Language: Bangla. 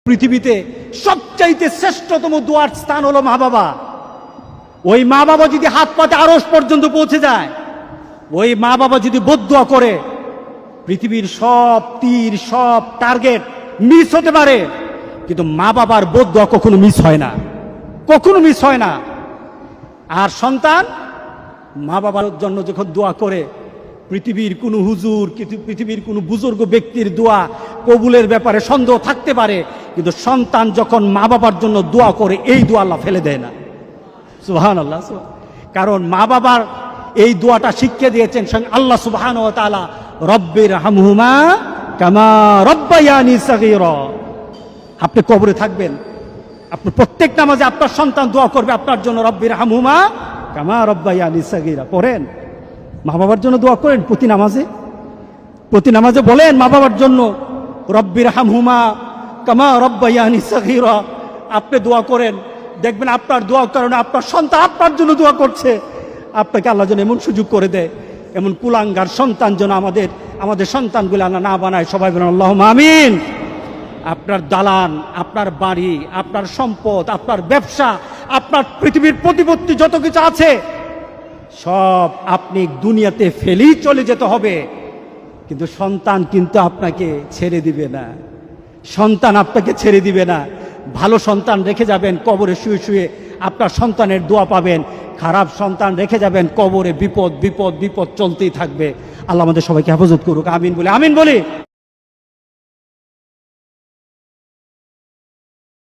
পৃথিবীতে সবচাইতে শ্রেষ্ঠতম দোয়ার স্থান হলো মা বাবা। ওই মা বাবা যদি হাত পাতে আরশ পর্যন্ত পৌঁছে যায়, ওই মা বাবা যদি বদদুয়া করে, পৃথিবীর সব তীর সব টার্গেট মিস হতে পারে, কিন্তু মা বাবার বদদুয়া কখনো মিস হয় না, কখনো মিস হয় না। আর সন্তান মা বাবার জন্য যখন দোয়া করে, পৃথিবীর কোনো হুজুর, পৃথিবীর কোনো বুজুর্গ ব্যক্তির দোয়া কবুলের ব্যাপারে সন্দেহ থাকতে পারে, কিন্তু সন্তান যখন মা বাবার জন্য দোয়া করে, এই দোয়া আল্লাহ ফেলে দেয় না। সুবহানাল্লাহ। কারণ মা বাবার এই দোয়াটা শিখিয়ে দিয়েছেন স্বয়ং আল্লাহ সুবহানাহু ওয়া তাআলা, রব্বির হামহুমা কামা রব্বায়ানি সাগীরা। আপনি কবরে থাকবেন, আপনি প্রত্যেক নামাজে আপনার সন্তান দোয়া করবে আপনার জন্য, রব্বির হামহুমা কামা রব্বায়ানি সাগীরা। পড়েন, মা বাবার জন্য দোয়া করেন প্রতি নামাজে বলেন মা বাবার জন্য, রব্বির হামহুমা কামা রব্বায়ানি সাগীরা। আপনি দোয়া করেন, দেখবেন আপনার দোয়ার কারণে আপনার সন্তান আপনার জন্য দোয়া করছে। আপনাকে আল্লাহ যেন এমন সুযোগ করে দেয়, এমন কুলাঙ্গার সন্তান যেন আমাদের সন্তানগুলো না বানায়। সবাই বলেন আল্লাহুম্মা আমিন। আপনার দালান, আপনার বাড়ি, আপনার সম্পদ, আপনার ব্যবসা, আপনার পৃথিবীর প্রতিপত্তি যত কিছু আছে, সব আপনি দুনিয়াতে ফেলেই চলে যেতে হবে, কিন্তু সন্তান কিন্তু আপনাকে ছেড়ে দিবে না। সন্তান আপনাকে ছেড়ে দিবে না। ভালো সন্তান রেখে যাবেন, কবরে শুয়ে শুয়ে আপনার সন্তানের দোয়া পাবেন। খারাপ সন্তান রেখে যাবেন, কবরে বিপদ বিপদ বিপদ চলতেই থাকবে। আল্লাহ আমাদের সবাইকে হেফাজত করুক। আমিন বলি।